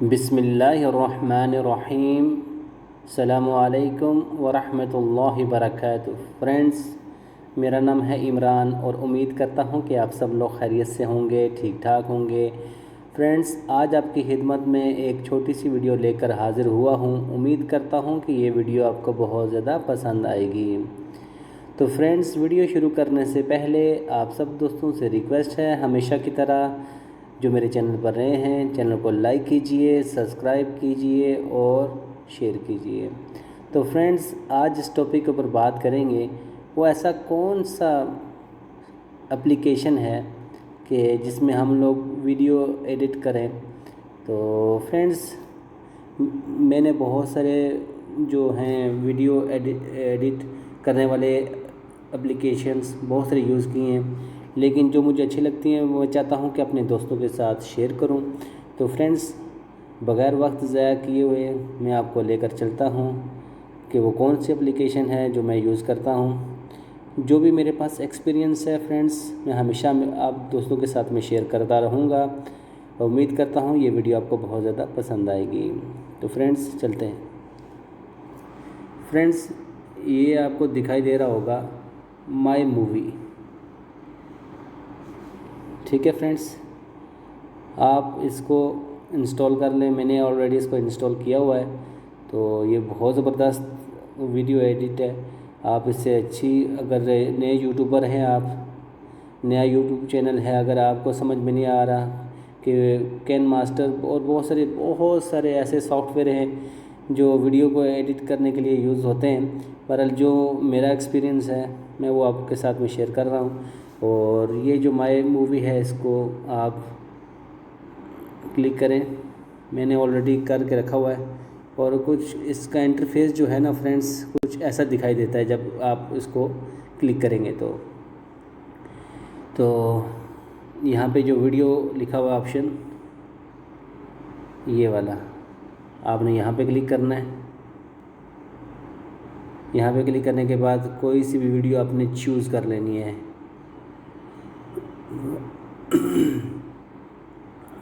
बिस्मिल्लाहिर्रहमानिर्रहीम। अस्सलामुअलैकुम वरहमतुल्लाहि वबरकातुहू। फ्रेंड्स, मेरा नाम है इमरान और उम्मीद करता हूँ कि आप सब लोग खैरियत से होंगे, ठीक ठाक होंगे। फ्रेंड्स, आज आपकी खिदमत में एक छोटी सी वीडियो लेकर हाज़िर हुआ हूँ। उम्मीद करता हूँ कि ये वीडियो आपको बहुत ज़्यादा पसंद आएगी। तो फ्रेंड्स, वीडियो शुरू करने से पहले आप सब दोस्तों से रिक्वेस्ट है, हमेशा की तरह जो मेरे चैनल पर रहे हैं, चैनल को लाइक कीजिए, सब्सक्राइब कीजिए और शेयर कीजिए। तो फ्रेंड्स, आज इस टॉपिक के ऊपर बात करेंगे, वो ऐसा कौन सा एप्लीकेशन है कि जिसमें हम लोग वीडियो एडिट करें। तो फ्रेंड्स, मैंने बहुत सारे जो हैं वीडियो एडिट करने वाले एप्लीकेशंस बहुत सारे यूज़ किए हैं, लेकिन जो मुझे अच्छी लगती हैं वो चाहता हूं कि अपने दोस्तों के साथ शेयर करूं। तो फ्रेंड्स, बग़ैर वक्त ज़ाया किए हुए मैं आपको लेकर चलता हूं कि वो कौन सी एप्लीकेशन है जो मैं यूज़ करता हूं। जो भी मेरे पास एक्सपीरियंस है फ्रेंड्स, मैं हमेशा आप दोस्तों के साथ में शेयर करता रहूँगा। उम्मीद करता हूँ ये वीडियो आपको बहुत ज़्यादा पसंद आएगी। तो फ्रेंड्स, चलते हैं। फ्रेंड्स, ये आपको दिखाई दे रहा होगा माई मूवी। ठीक है फ्रेंड्स, आप इसको इंस्टॉल कर लें। मैंने ऑलरेडी इसको इंस्टॉल किया हुआ है। तो ये बहुत ज़बरदस्त वीडियो एडिट है। आप इससे अच्छी, अगर नए यूट्यूबर हैं, आप नया यूट्यूब चैनल है, अगर आपको समझ में नहीं आ रहा कि कैन मास्टर और बहुत सारे ऐसे सॉफ्टवेयर हैं जो वीडियो को एडिट करने के लिए यूज़ होते हैं, पर जो मेरा एक्सपीरियंस है मैं वो आपके साथ में शेयर कर रहा हूँ। और ये जो माई मूवी है, इसको आप क्लिक करें। मैंने ऑलरेडी करके रखा हुआ है। और कुछ इसका इंटरफेस जो है ना फ्रेंड्स, कुछ ऐसा दिखाई देता है जब आप इसको क्लिक करेंगे। तो यहाँ पे जो वीडियो लिखा हुआ ऑप्शन, ये वाला, आपने यहाँ पे क्लिक करना है। यहाँ पे क्लिक करने के बाद कोई सी भी वीडियो आपने चूज़ कर लेनी है।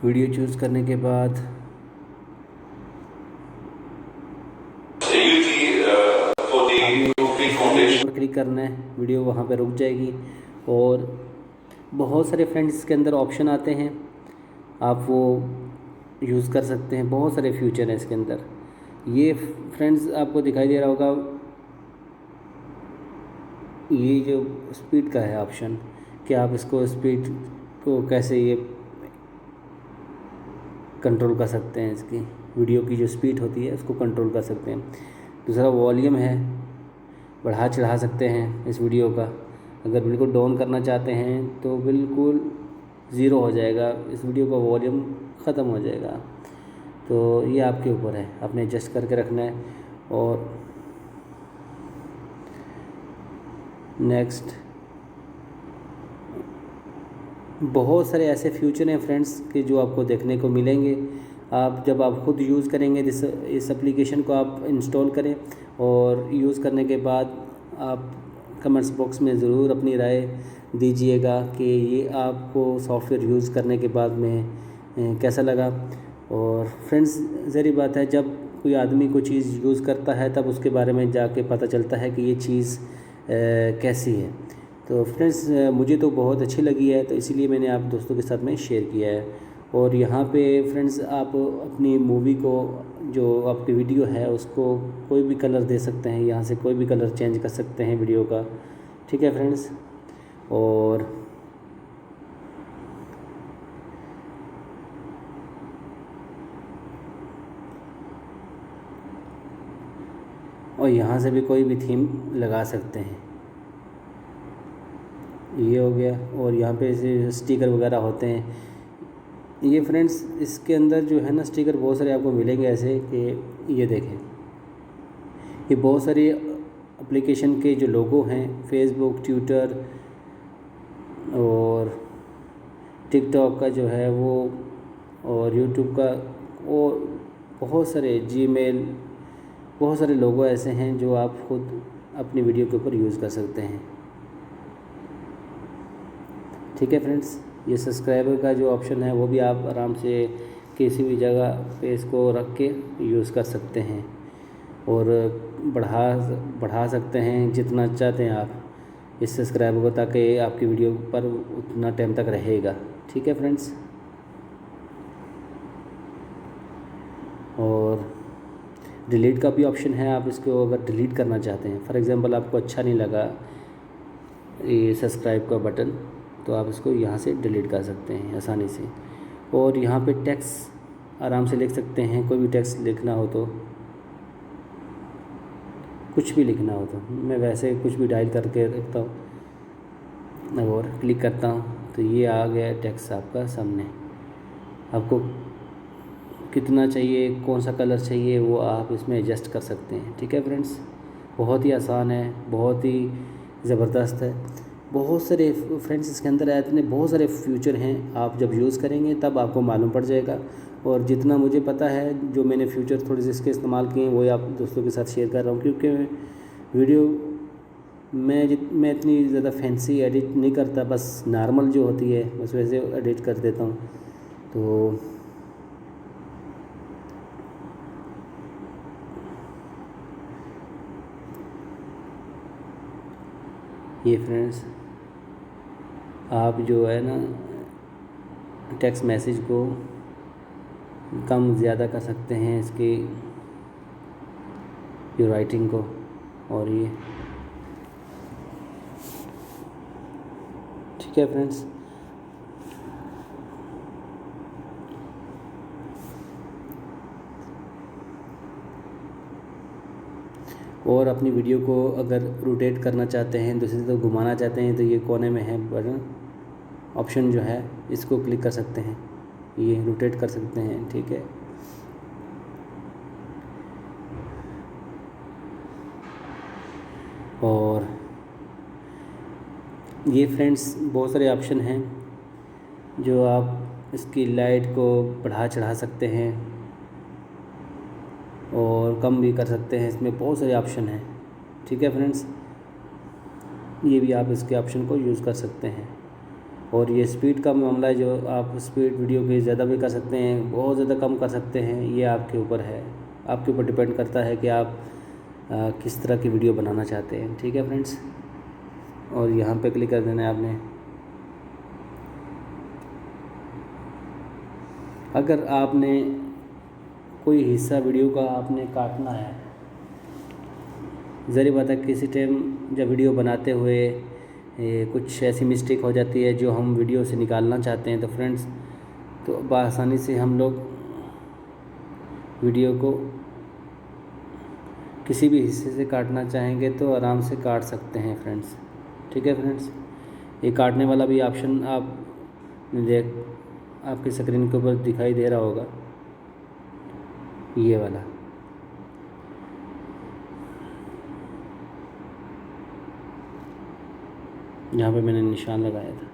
वीडियो चूज़ करने के बाद आपने क्लिक करना है, वीडियो वहाँ पे रुक जाएगी। और बहुत सारे फ्रेंड्स इसके अंदर ऑप्शन आते हैं, आप वो यूज़ कर सकते हैं। बहुत सारे फीचर हैं इसके अंदर। ये फ्रेंड्स आपको दिखाई दे रहा होगा, ये जो स्पीड का है ऑप्शन, कि आप इसको स्पीड को कैसे ये कंट्रोल कर सकते हैं। इसकी वीडियो की जो स्पीड होती है उसको कंट्रोल कर सकते हैं। दूसरा वॉल्यूम है, बढ़ा चढ़ा सकते हैं इस वीडियो का। अगर बिल्कुल डाउन करना चाहते हैं तो बिल्कुल ज़ीरो हो जाएगा, इस वीडियो का वॉल्यूम ख़त्म हो जाएगा। तो ये आपके ऊपर है, आपने एडजस्ट करके रखना है। और नेक्स्ट, बहुत सारे ऐसे फीचर हैं फ्रेंड्स कि जो आपको देखने को मिलेंगे। आप जब आप ख़ुद यूज़ करेंगे इस एप्लीकेशन को, आप इंस्टॉल करें और यूज़ करने के बाद आप कमेंट्स बॉक्स में ज़रूर अपनी राय दीजिएगा कि ये आपको सॉफ्टवेयर यूज़ करने के बाद में कैसा लगा। और फ्रेंड्स, ज़रूरी बात है, जब कोई आदमी कोई चीज़ यूज़ करता है तब उसके बारे में जाके पता चलता है कि ये चीज़ कैसी है। तो फ्रेंड्स, मुझे तो बहुत अच्छी लगी है, तो इसीलिए मैंने आप दोस्तों के साथ में शेयर किया है। और यहाँ पे फ्रेंड्स, आप अपनी मूवी को, जो आपकी वीडियो है, उसको कोई भी कलर दे सकते हैं। यहाँ से कोई भी कलर चेंज कर सकते हैं वीडियो का। ठीक है फ्रेंड्स। और यहाँ से भी कोई भी थीम लगा सकते हैं। ये हो गया। और यहाँ पे ऐसे स्टिकर वगैरह होते हैं। ये फ्रेंड्स, इसके अंदर जो है ना स्टिकर बहुत सारे आपको मिलेंगे ऐसे कि ये देखें, ये बहुत सारी एप्लीकेशन के जो लोगो हैं, फेसबुक, ट्विटर और टिकटॉक का जो है वो, और यूट्यूब का, और बहुत सारे जीमेल, बहुत सारे लोगो ऐसे हैं जो आप खुद अपनी वीडियो के ऊपर यूज़ कर सकते हैं। ठीक है फ्रेंड्स, ये सब्सक्राइबर का जो ऑप्शन है वो भी आप आराम से किसी भी जगह पे इसको रख के यूज़ कर सकते हैं और बढ़ा सकते हैं जितना चाहते हैं आप इस सब्सक्राइबर को, ताकि आपकी वीडियो पर उतना टाइम तक रहेगा। ठीक है फ्रेंड्स। और डिलीट का भी ऑप्शन है, आप इसको अगर डिलीट करना चाहते हैं, फॉर एग्ज़ाम्पल आपको अच्छा नहीं लगा ये सब्सक्राइब का बटन, तो आप इसको यहाँ से डिलीट कर सकते हैं आसानी से। और यहाँ पे टेक्स्ट आराम से लिख सकते हैं, कोई भी टेक्स्ट लिखना हो तो, कुछ भी लिखना हो तो मैं वैसे कुछ भी डायल करके रखता हूँ और क्लिक करता हूँ तो ये आ गया टेक्स्ट आपका सामने। आपको कितना चाहिए, कौन सा कलर चाहिए, वो आप इसमें एडजस्ट कर सकते हैं। ठीक है फ्रेंड्स, बहुत ही आसान है, बहुत ही ज़बरदस्त है। बहुत सारे फ्रेंड्स इसके अंदर इतने बहुत सारे फ्यूचर हैं, आप जब यूज़ करेंगे तब आपको मालूम पड़ जाएगा। और जितना मुझे पता है, जो मैंने फ्यूचर थोड़े से इसके इस्तेमाल किए हैं, वही आप दोस्तों के साथ शेयर कर रहा हूँ। क्योंकि वीडियो मैं इतनी ज़्यादा फैंसी एडिट नहीं करता, बस नॉर्मल जो होती है बस वैसे एडिट कर देता हूँ। तो ये फ्रेंड्स, आप जो है ना टेक्स्ट मैसेज को कम ज़्यादा कर सकते हैं, इसकी जो राइटिंग को। और ये ठीक है फ्रेंड्स। और अपनी वीडियो को अगर रोटेट करना चाहते हैं, दूसरी तरफ घुमाना चाहते हैं, तो ये कोने में है बटन ऑप्शन जो है, इसको क्लिक कर सकते हैं, ये रोटेट कर सकते हैं। ठीक है। और ये फ्रेंड्स बहुत सारे ऑप्शन हैं जो आप इसकी लाइट को बढ़ा चढ़ा सकते हैं और कम भी कर सकते हैं, इसमें बहुत सारे ऑप्शन हैं। ठीक है फ्रेंड्स, ये भी आप इसके ऑप्शन को यूज़ कर सकते हैं। और ये स्पीड का मामला है, जो आप स्पीड वीडियो की ज़्यादा भी कर सकते हैं, बहुत ज़्यादा कम कर सकते हैं, ये आपके ऊपर है, आपके ऊपर डिपेंड करता है कि आप किस तरह की वीडियो बनाना चाहते हैं। ठीक है फ्रेंड्स। और यहाँ पे क्लिक कर देना है आपने। अगर आपने कोई हिस्सा वीडियो का आपने काटना है, ज़रूरी बात है किसी टाइम जब वीडियो बनाते हुए कुछ ऐसी मिस्टेक हो जाती है जो हम वीडियो से निकालना चाहते हैं, तो फ्रेंड्स तो बआसानी से हम लोग वीडियो को किसी भी हिस्से से काटना चाहेंगे तो आराम से काट सकते हैं फ्रेंड्स। ठीक है फ्रेंड्स, ये काटने वाला भी ऑप्शन आप देख आपकी स्क्रीन के ऊपर दिखाई दे रहा होगा, ये वाला। यहाँ पे मैंने निशान लगाया था।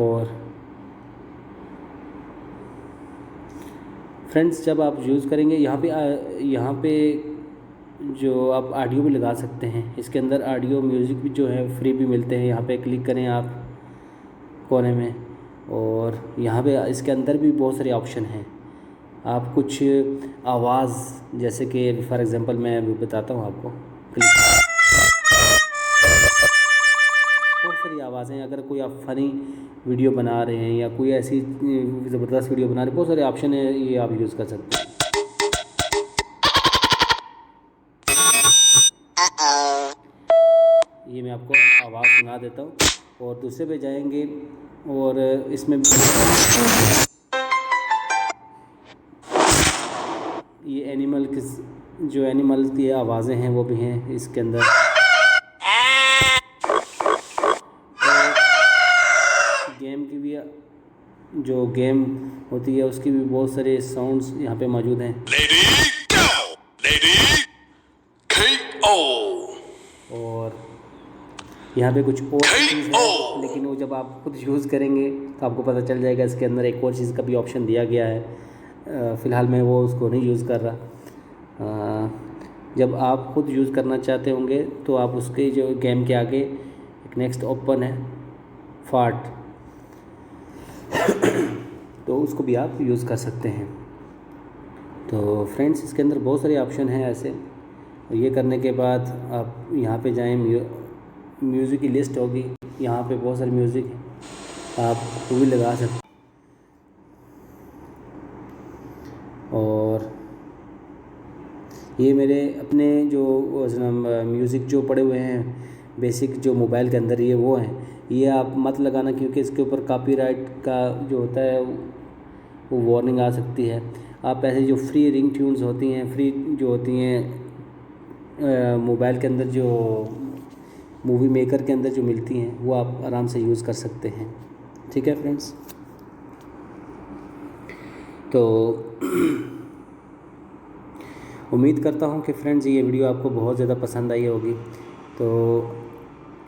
और फ्रेंड्स जब आप यूज़ करेंगे, यहाँ पे जो आप ऑडियो भी लगा सकते हैं, इसके अंदर ऑडियो म्यूज़िक भी जो है फ्री भी मिलते हैं। यहाँ पे क्लिक करें आप कोने में, और यहाँ पे इसके अंदर भी बहुत सारे ऑप्शन हैं। आप कुछ आवाज़, जैसे कि फॉर एग्ज़ाम्पल मैं अभी बताता हूँ आपको, बहुत सारी आवाज़ें, अगर कोई आप फ़नी वीडियो बना रहे हैं या कोई ऐसी ज़बरदस्त वीडियो बना रहे हैं, बहुत सारे ऑप्शन है, ये आप यूज़ कर सकते हैं। ये मैं आपको आवाज़ सुना देता हूँ और दूसरे पे जाएंगे, और इसमें ये जो एनिमल की आवाज़ें हैं वो भी हैं इसके अंदर। गेम की भी, जो गेम होती है उसकी भी बहुत सारे साउंड्स यहाँ पे मौजूद हैं। और यहाँ पे कुछ और चीज़ है, लेकिन वो जब आप खुद यूज़ करेंगे तो आपको पता चल जाएगा। इसके अंदर एक और चीज़ का भी ऑप्शन दिया गया है, फ़िलहाल मैं वो उसको नहीं यूज़ कर रहा। जब आप खुद यूज़ करना चाहते होंगे तो आप उसके जो गेम के आगे एक नेक्स्ट ओपन है फार्ट, तो उसको भी आप यूज़ कर सकते हैं। तो फ्रेंड्स इसके अंदर बहुत सारे ऑप्शन हैं ऐसे। ये करने के बाद आप यहाँ पे जाएं, म्यूज़िक की लिस्ट होगी, यहाँ पे बहुत सारे म्यूज़िक आप वो भी लगा सकते हैं। और ये मेरे अपने जो म्यूज़िक जो पड़े हुए हैं बेसिक जो मोबाइल के अंदर ये वो हैं, ये आप मत लगाना क्योंकि इसके ऊपर कॉपीराइट का जो होता है वो वार्निंग आ सकती है। आप ऐसे जो फ्री रिंग ट्यून्स होती हैं, फ्री जो होती हैं मोबाइल के अंदर, जो मूवी मेकर के अंदर जो मिलती हैं, वो आप आराम से यूज़ कर सकते हैं। ठीक है फ्रेंड्स, तो उम्मीद करता हूँ कि फ्रेंड्स ये वीडियो आपको बहुत ज़्यादा पसंद आई होगी। तो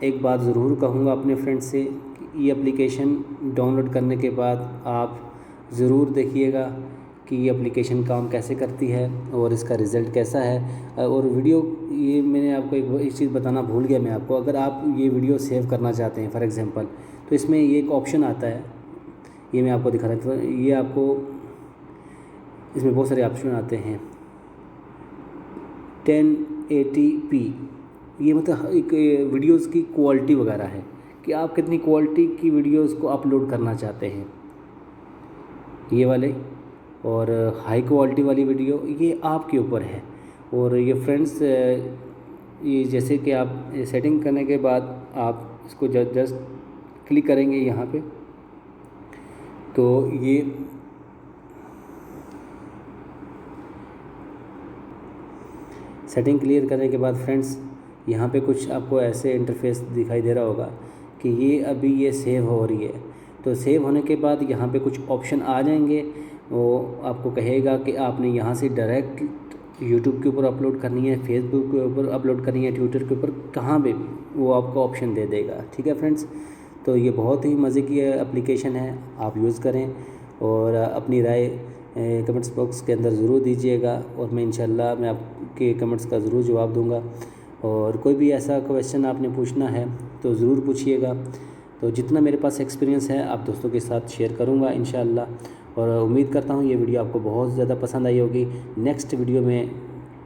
एक बात ज़रूर कहूँगा अपने फ्रेंड्स से कि ये एप्लीकेशन डाउनलोड करने के बाद आप ज़रूर देखिएगा कि ये एप्लीकेशन काम कैसे करती है और इसका रिज़ल्ट कैसा है। और वीडियो ये मैंने आपको एक चीज़ बताना भूल गया मैं आपको, अगर आप ये वीडियो सेव करना चाहते हैं फॉर एग्ज़ाम्पल, तो इसमें ये एक ऑप्शन आता है, ये मैं आपको दिखा रहा था। ये आपको इसमें बहुत सारे ऑप्शन आते हैं। 1080p ये मतलब एक वीडियोस की क्वालिटी वगैरह है कि आप कितनी क्वालिटी की वीडियोस को अपलोड करना चाहते हैं, ये वाले। और हाई क्वालिटी वाली वीडियो ये आपके ऊपर है। और ये फ्रेंड्स ये जैसे कि आप सेटिंग करने के बाद आप इसको जस्ट क्लिक करेंगे यहाँ पे, तो ये सेटिंग क्लियर करने के बाद फ्रेंड्स यहाँ पे कुछ आपको ऐसे इंटरफेस दिखाई दे रहा होगा कि ये अभी ये सेव हो रही है। तो सेव होने के बाद यहाँ पे कुछ ऑप्शन आ जाएंगे, वो आपको कहेगा कि आपने यहाँ से डायरेक्ट यूट्यूब के ऊपर अपलोड करनी है, फेसबुक के ऊपर अपलोड करनी है, ट्विटर के ऊपर, कहाँ पे भी वो आपको ऑप्शन दे देगा। ठीक है फ्रेंड्स, तो ये बहुत ही मज़े की एप्लीकेशन है, आप यूज़ करें और अपनी राय कमेंट्स बॉक्स के अंदर ज़रूर दीजिएगा और मैं इंशाल्लाह मैं आपके कमेंट्स का ज़रूर जवाब दूंगा। और कोई भी ऐसा क्वेश्चन आपने पूछना है तो ज़रूर पूछिएगा। तो जितना मेरे पास एक्सपीरियंस है आप दोस्तों के साथ शेयर करूंगा इंशाल्लाह। और उम्मीद करता हूँ ये वीडियो आपको बहुत ज़्यादा पसंद आई होगी। नेक्स्ट वीडियो में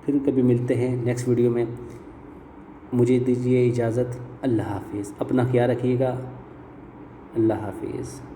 फिर कभी मिलते हैं, नेक्स्ट वीडियो में। मुझे दीजिए इजाज़त। अल्लाह हाफिज़, अपना ख्याल रखिएगा। अल्लाह हाफिज़।